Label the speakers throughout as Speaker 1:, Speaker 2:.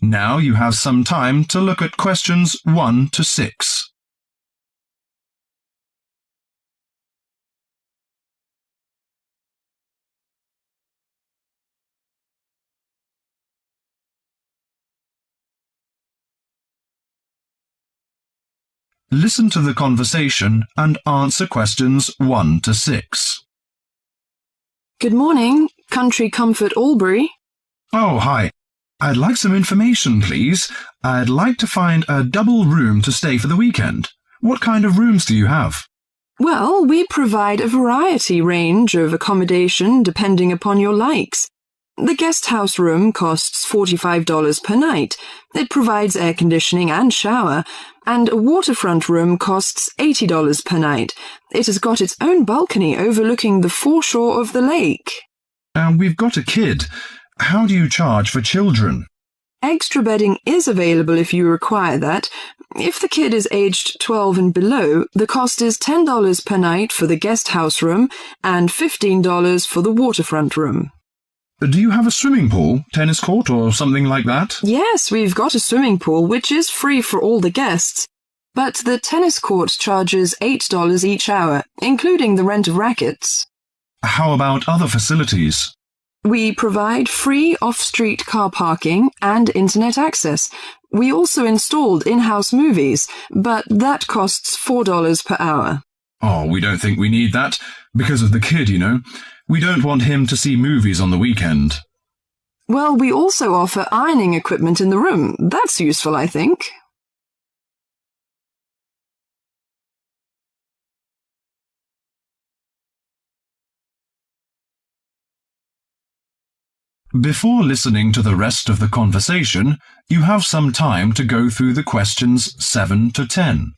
Speaker 1: Now you have some time to look at questions 1 to 6. Listen to the conversation and answer questions 1 to 6.
Speaker 2: Good morning, Country Comfort Albury.
Speaker 1: Oh, hi. I'd like some information, please. I'd like to find a double room to stay for the weekend. What kind of rooms do you have?
Speaker 2: Well, we provide a variety range of accommodation depending upon your likes. The guest house room costs $45 per night. It provides air conditioning and shower, and a waterfront room costs $80 per night. It has got its own balcony overlooking the foreshore of the lake.
Speaker 1: We've got a kid. How do you charge for children?
Speaker 2: Extra bedding is available if you require that. If the kid is aged 12 and below, the cost is $10 per night for the guest house room and $15 for the waterfront room.
Speaker 1: Do you have a swimming pool, tennis court, or something like that?
Speaker 2: Yes, we've got a swimming pool, which is free for all the guests. But the tennis court charges $8 each hour, including the rent of rackets.
Speaker 1: How about other facilities?
Speaker 2: We provide free off-street car parking and internet access. We also installed in-house movies, but that costs $4 per hour.
Speaker 1: Oh, we don't think we need that. Because of the kid, you know. We don't want him to see movies on the weekend.
Speaker 2: Well, we also offer ironing equipment in the room. That's useful, I think.
Speaker 1: Before listening to the rest of the conversation, you have some time to go through the questions 7 to 10.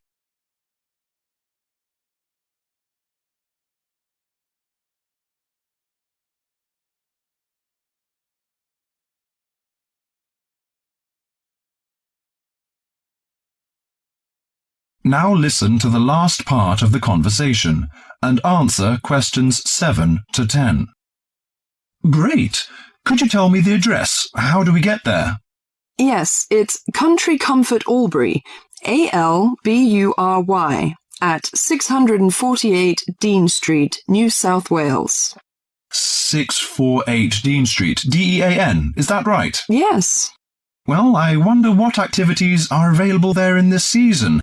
Speaker 1: Now listen to the last part of the conversation and answer questions 7 to 10. Great! Could you tell me the address? How do we get there?
Speaker 2: Yes, it's Country Comfort Albury, Albury, at 648 Dean Street, New South Wales.
Speaker 1: 648 Dean Street, Dean, is that right?
Speaker 2: Yes.
Speaker 1: Well, I wonder what activities are available there in this season.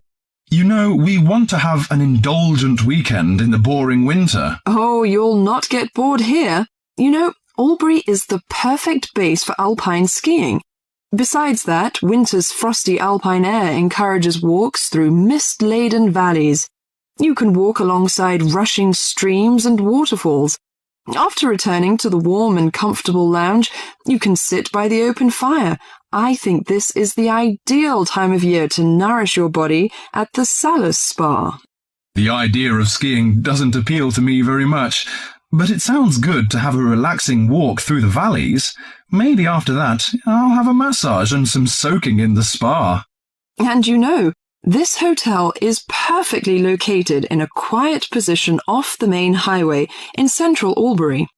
Speaker 1: You know, we want to have an indulgent weekend in the boring winter.
Speaker 2: Oh, you'll not get bored here. You know, Albury is the perfect base for alpine skiing. Besides that, winter's frosty alpine air encourages walks through mist-laden valleys. You can walk alongside rushing streams and waterfalls. After returning to the warm and comfortable lounge, you can sit by the open fire. I think this is the ideal time of year to nourish your body at the Salus Spa.
Speaker 1: The idea of skiing doesn't appeal to me very much, but it sounds good to have a relaxing walk through the valleys. Maybe after that, I'll have a massage and some soaking in the spa.
Speaker 2: And you know, this hotel is perfectly located in a quiet position off the main highway in central Albury.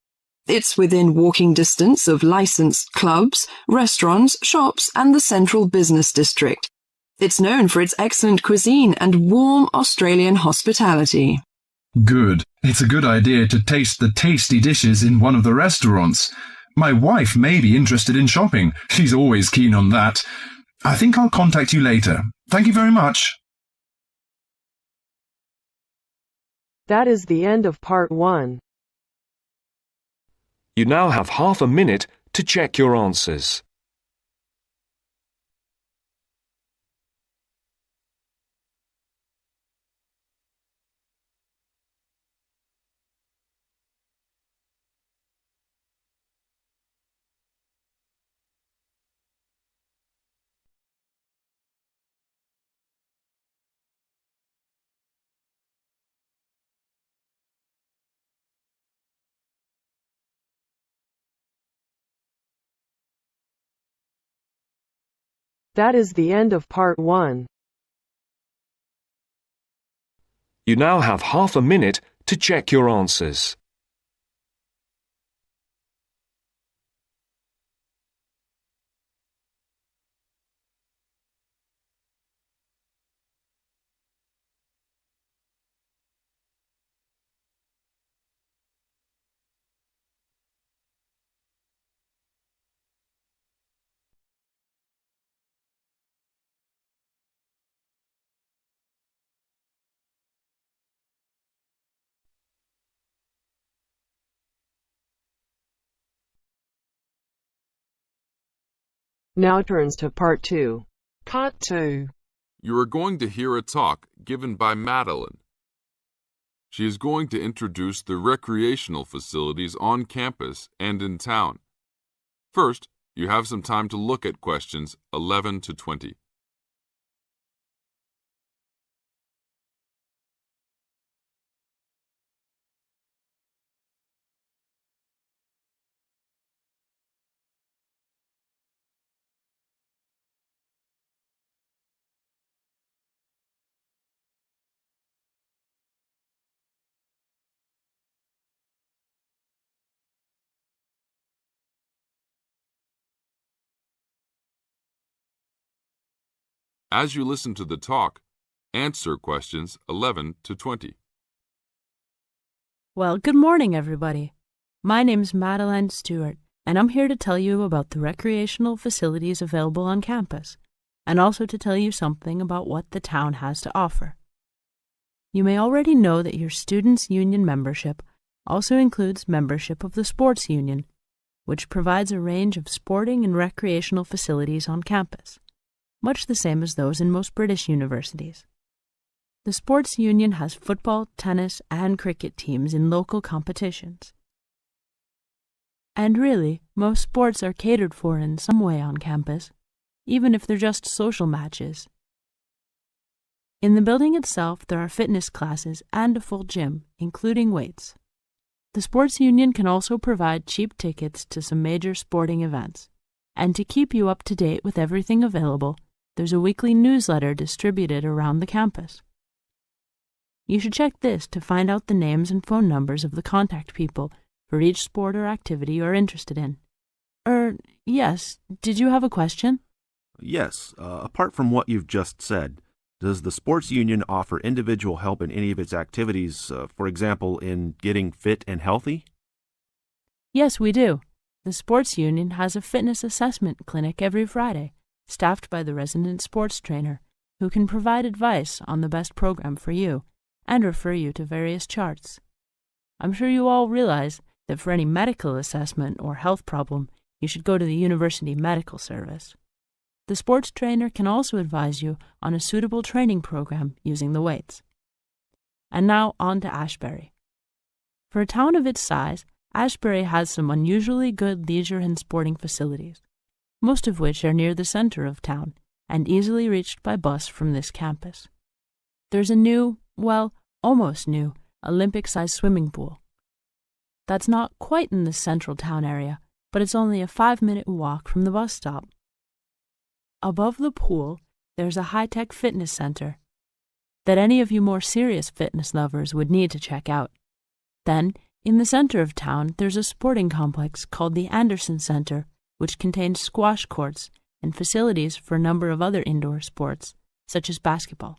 Speaker 2: It's within walking distance of licensed clubs, restaurants, shops, and the central business district. It's known for its excellent cuisine and warm Australian hospitality.
Speaker 1: Good. It's a good idea to taste the tasty dishes in one of the restaurants. My wife may be interested in shopping. She's always keen on that. I think I'll contact you later. Thank you very much.
Speaker 3: That is the end of part 1.
Speaker 4: You now have half a minute to check your answers.
Speaker 3: That is the end of part 1.
Speaker 4: You now have half a minute to check your answers.
Speaker 3: Now turns to part 2.
Speaker 5: Part 2.
Speaker 6: You are going to hear a talk given by Madeline. She is going to introduce the recreational facilities on campus and in town. First, you have some time to look at questions 11 to 20. As you listen to the talk, answer questions 11 to 20.
Speaker 7: Well, good morning, everybody. My name's Madeline Stewart, and I'm here to tell you about the recreational facilities available on campus, and also to tell you something about what the town has to offer. You may already know that your students' union membership also includes membership of the sports union, which provides a range of sporting and recreational facilities on campus, much the same as those in most British universities. The sports union has football, tennis, and cricket teams in local competitions. And really, most sports are catered for in some way on campus, even if they're just social matches. In the building itself, there are fitness classes and a full gym, including weights. The sports union can also provide cheap tickets to some major sporting events. And to keep you up to date with everything available, there's a weekly newsletter distributed around the campus. You should check this to find out the names and phone numbers of the contact people for each sport or activity you're interested in. Yes, did you have a question?
Speaker 8: Yes, apart from what you've just said, does the sports union offer individual help in any of its activities, for example, in getting fit and healthy?
Speaker 7: Yes, we do. The sports union has a fitness assessment clinic every Friday, staffed by the resident sports trainer, who can provide advice on the best program for you and refer you to various charts. I'm sure you all realize that for any medical assessment or health problem, you should go to the University Medical Service. The sports trainer can also advise you on a suitable training program using the weights. And now on to Ashbury. For a town of its size, Ashbury has some unusually good leisure and sporting facilities, most of which are near the center of town and easily reached by bus from this campus. There's a new, well, almost new, Olympic-sized swimming pool. That's not quite in the central town area, but it's only a 5-minute walk from the bus stop. Above the pool, there's a high-tech fitness center that any of you more serious fitness lovers would need to check out. Then, in the center of town, there's a sporting complex called the Anderson Center, which contains squash courts and facilities for a number of other indoor sports, such as basketball.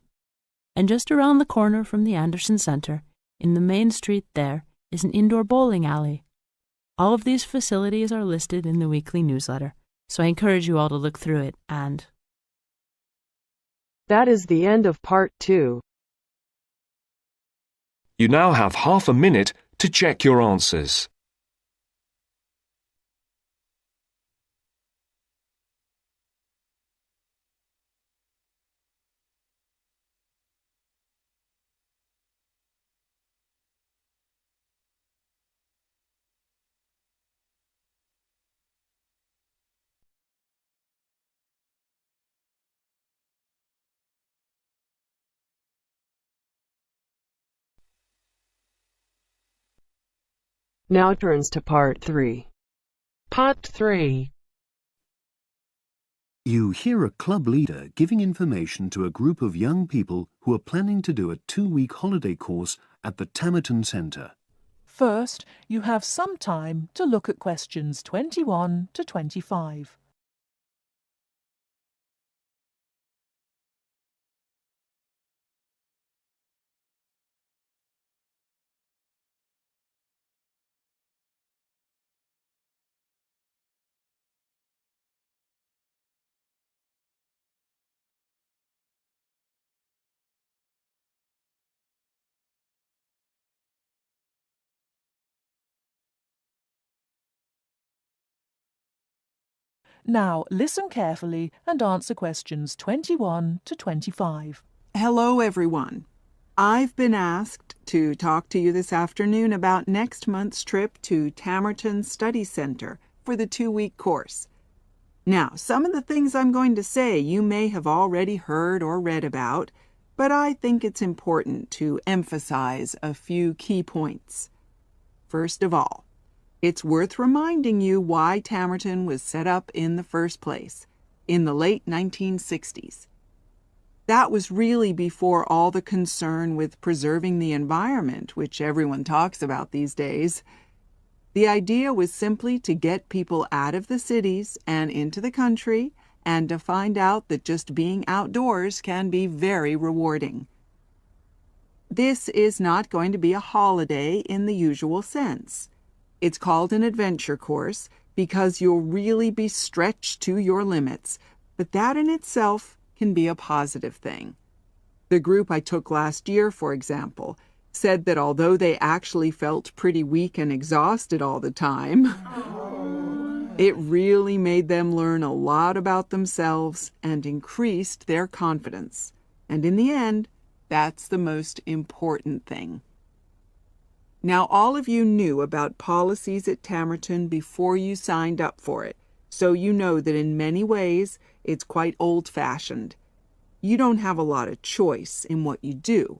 Speaker 7: And just around the corner from the Anderson Center, in the main street there, is an indoor bowling alley. All of these facilities are listed in the weekly newsletter, so I encourage you all to look through it and...
Speaker 3: That is the end of part 2.
Speaker 4: You now have half a minute to check your answers.
Speaker 3: Now turns to part 3.
Speaker 5: Part 3.
Speaker 9: You hear a club leader giving information to a group of young people who are planning to do a 2-week holiday course at the Tamerton Centre.
Speaker 10: First, you have some time to look at questions 21 to 25. Now listen carefully and answer questions 21 to 25.
Speaker 11: Hello, everyone. I've been asked to talk to you this afternoon about next month's trip to Tamerton Study Center for the 2-week course. Now, some of the things I'm going to say you may have already heard or read about, but I think it's important to emphasize a few key points. First of all, it's worth reminding you why Tamerton was set up in the first place, in the late 1960s. That was really before all the concern with preserving the environment, which everyone talks about these days. The idea was simply to get people out of the cities and into the country, and to find out that just being outdoors can be very rewarding. This is not going to be a holiday in the usual sense. It's called an adventure course because you'll really be stretched to your limits, but that in itself can be a positive thing. The group I took last year, for example, said that although they actually felt pretty weak and exhausted all the time, it really made them learn a lot about themselves and increased their confidence. And in the end, that's the most important thing. Now, all of you knew about policies at Tamerton before you signed up for it, so you know that in many ways it's quite old-fashioned. You don't have a lot of choice in what you do.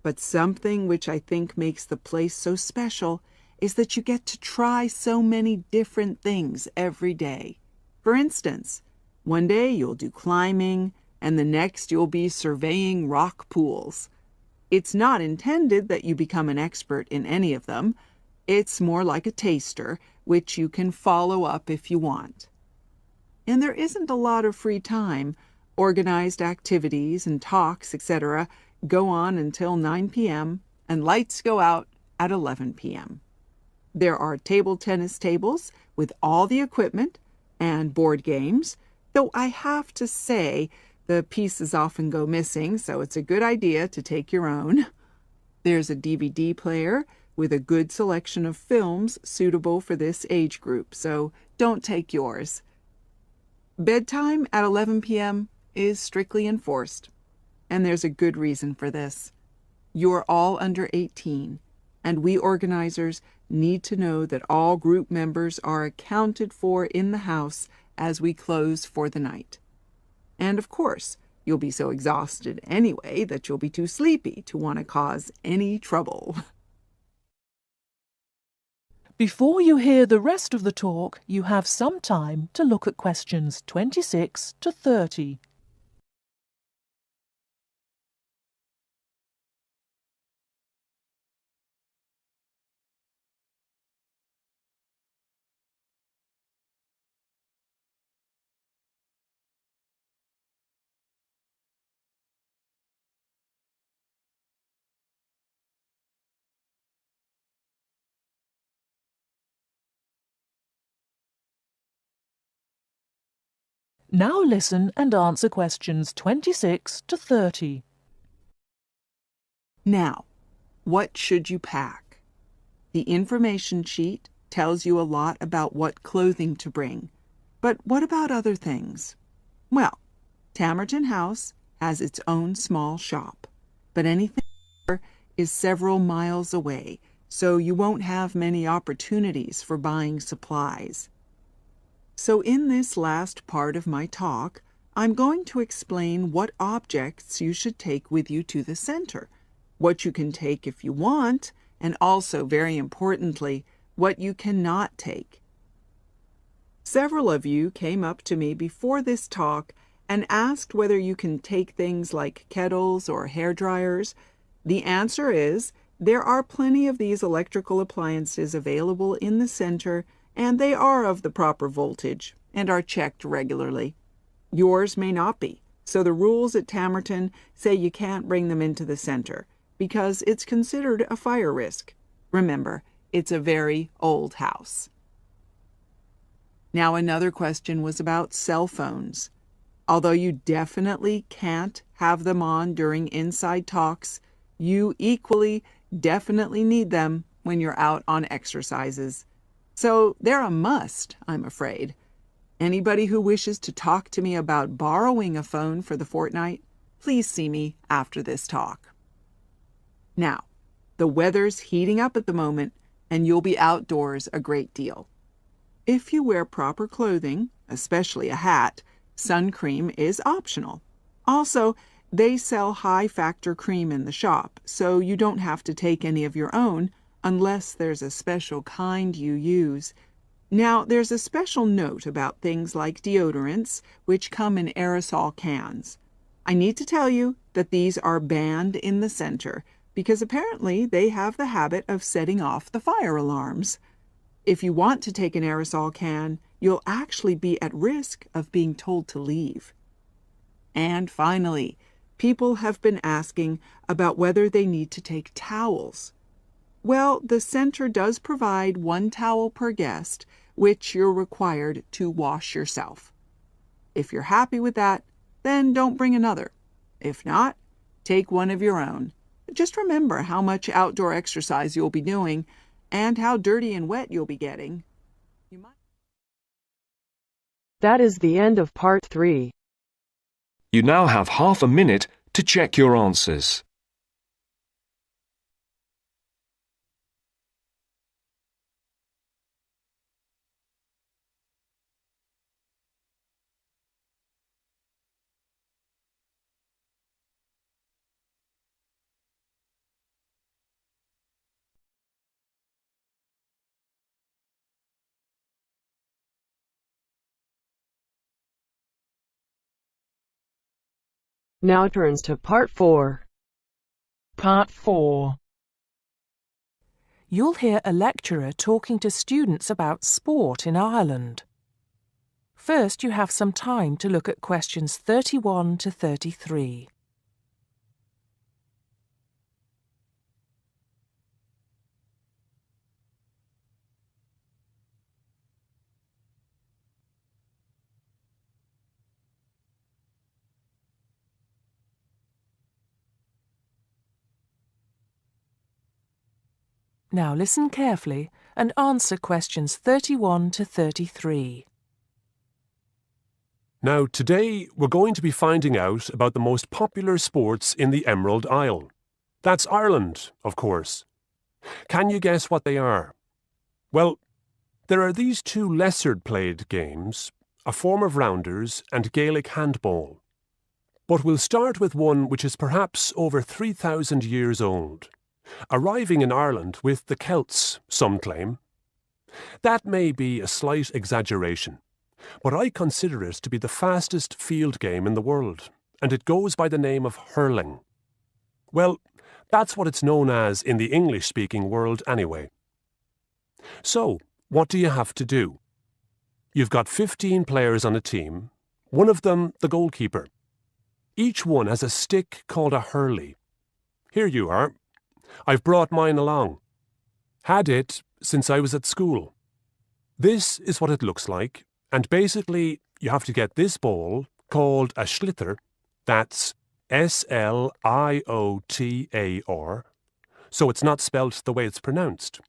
Speaker 11: But something which I think makes the place so special is that you get to try so many different things every day. For instance, one day you'll do climbing, and the next you'll be surveying rock pools. It's not intended that you become an expert in any of them. It's more like a taster, which you can follow up if you want. And there isn't a lot of free time. Organized activities and talks, etc., go on until 9 p.m., and lights go out at 11 p.m. There are table tennis tables with all the equipment and board games, though I have to say the pieces often go missing, so it's a good idea to take your own. There's a DVD player with a good selection of films suitable for this age group, so don't take yours. Bedtime at 11 p.m. is strictly enforced, and there's a good reason for this. You're all under 18, and we organizers need to know that all group members are accounted for in the house as we close for the night. And of course, you'll be so exhausted anyway that you'll be too sleepy to want to cause any trouble.
Speaker 10: Before you hear the rest of the talk, you have some time to look at questions 26 to 30. Now listen and answer questions 26 to 30.
Speaker 11: Now, what should you pack? The information sheet tells you a lot about what clothing to bring. But what about other things? Well, Tamerton House has its own small shop, but anything there is several miles away, so you won't have many opportunities for buying supplies. So in this last part of my talk, I'm going to explain what objects you should take with you to the center, what you can take if you want, and also, very importantly, what you cannot take. Several of you came up to me before this talk and asked whether you can take things like kettles or hair dryers. The answer is there are plenty of these electrical appliances available in the center, and they are of the proper voltage and are checked regularly. Yours may not be, so the rules at Tamerton say you can't bring them into the center because it's considered a fire risk. Remember, it's a very old house. Now, another question was about cell phones. Although you definitely can't have them on during inside talks, you equally definitely need them when you're out on exercises. So they're a must, I'm afraid. Anybody who wishes to talk to me about borrowing a phone for the fortnight, please see me after this talk. Now, the weather's heating up at the moment, and you'll be outdoors a great deal. If you wear proper clothing, especially a hat, sun cream is optional. Also, they sell high-factor cream in the shop, so you don't have to take any of your own unless there's a special kind you use. Now, there's a special note about things like deodorants, which come in aerosol cans. I need to tell you that these are banned in the center because apparently they have the habit of setting off the fire alarms. If you want to take an aerosol can, you'll actually be at risk of being told to leave. And finally, people have been asking about whether they need to take towels. Well, the center does provide 1 towel per guest, which you're required to wash yourself. If you're happy with that, then don't bring another. If not, take one of your own. Just remember how much outdoor exercise you'll be doing and how dirty and wet you'll be getting.
Speaker 3: That is the end of part 3.
Speaker 4: You now have half a minute to check your answers.
Speaker 3: Now turns to part 4.
Speaker 5: Part 4.
Speaker 10: You'll hear a lecturer talking to students about sport in Ireland. First, you have some time to look at questions 31 to 33. Now listen carefully and answer questions 31 to 33.
Speaker 12: Now, today we're going to be finding out about the most popular sports in the Emerald Isle. That's Ireland, of course. Can you guess what they are? Well, there are these 2 lesser-played games, a form of rounders and Gaelic handball. But we'll start with one which is perhaps over 3,000 years old, arriving in Ireland with the Celts, some claim. That may be a slight exaggeration, but I consider it to be the fastest field game in the world, and it goes by the name of hurling. Well, that's what it's known as in the English-speaking world anyway. So, what do you have to do? You've got 15 players on a team, one of them the goalkeeper. Each one has a stick called a hurley. Here you are. I've brought mine along. Had it since I was at school. This is what it looks like, and basically you have to get this ball, called a sliotar, that's S-L-I-O-T-A-R, so it's not spelt the way it's pronounced.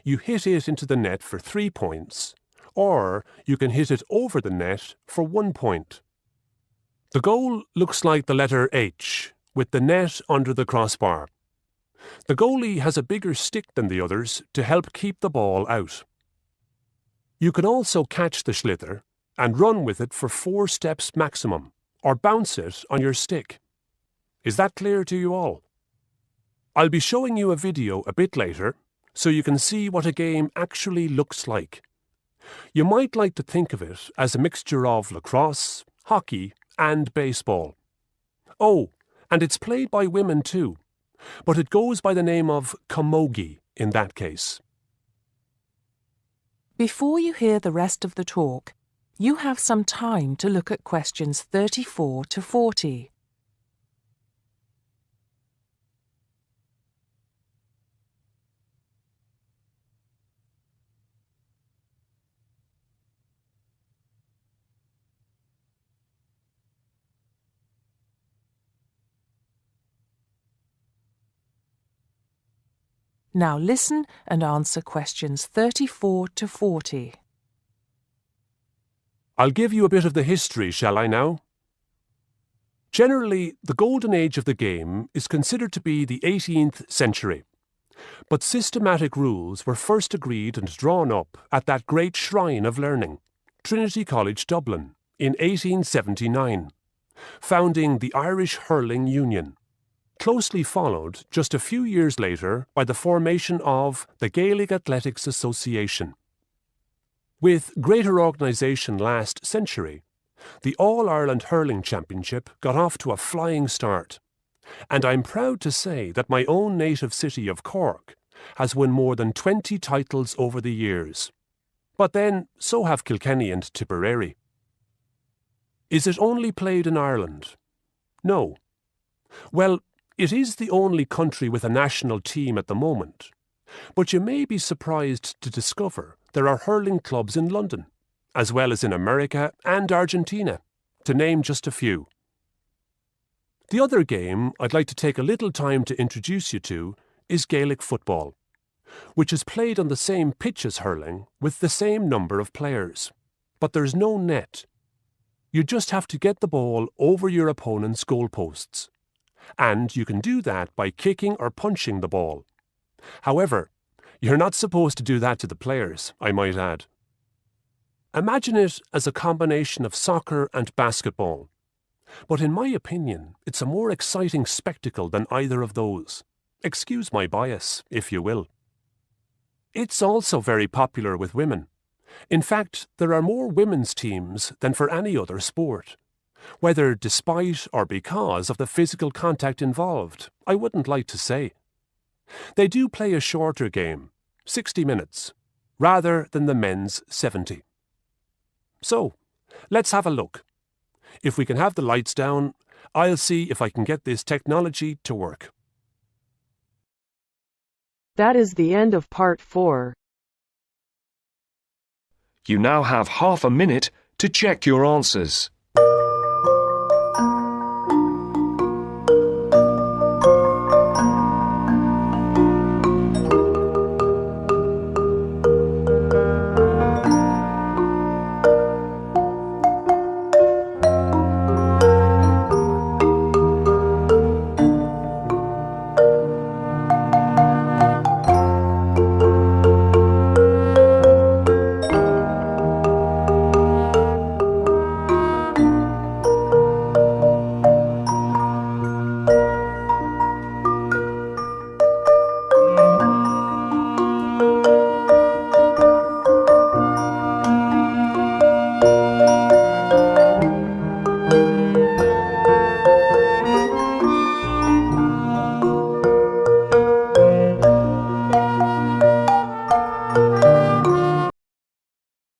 Speaker 12: You hit it into the net for 3 points, or you can hit it over the net for 1 point. The goal looks like the letter H, with the net under the crossbar. The goalie has a bigger stick than the others to help keep the ball out. You can also catch the sliotar and run with it for 4 steps maximum, or bounce it on your stick. Is that clear to you all? I'll be showing you a video a bit later, so you can see what a game actually looks like. You might like to think of it as a mixture of lacrosse, hockey, and baseball. Oh, and it's played by women too, but it goes by the name of camogie in that case.
Speaker 10: Before you hear the rest of the talk, you have some time to look at questions 34 to 40. Now listen and answer questions 34 to 40.
Speaker 12: I'll give you a bit of the history, shall I now? Generally, the golden age of the game is considered to be the 18th century. But systematic rules were first agreed and drawn up at that great shrine of learning, Trinity College Dublin, in 1879, founding the Irish Hurling Union, closely followed just a few years later by the formation of the Gaelic Athletics Association. With greater organisation last century, the All-Ireland Hurling Championship got off to a flying start, and I'm proud to say that my own native city of Cork has won more than 20 titles over the years. But then, so have Kilkenny and Tipperary. Is it only played in Ireland? No. Well, it is the only country with a national team at the moment, but you may be surprised to discover there are hurling clubs in London, as well as in America and Argentina, to name just a few. The other game I'd like to take a little time to introduce you to is Gaelic football, which is played on the same pitch as hurling with the same number of players, but there's no net. You just have to get the ball over your opponent's goalposts, and you can do that by kicking or punching the ball. However, you're not supposed to do that to the players, I might add. Imagine it as a combination of soccer and basketball, but in my opinion, it's a more exciting spectacle than either of those. Excuse my bias, if you will. It's also very popular with women. In fact, there are more women's teams than for any other sport. Whether despite or because of the physical contact involved, I wouldn't like to say. They do play a shorter game, 60 minutes, rather than the men's 70. So, let's have a look. If we can have the lights down, I'll see if I can get this technology to work.
Speaker 3: That is the end of part 4.
Speaker 4: You now have half a minute to check your answers.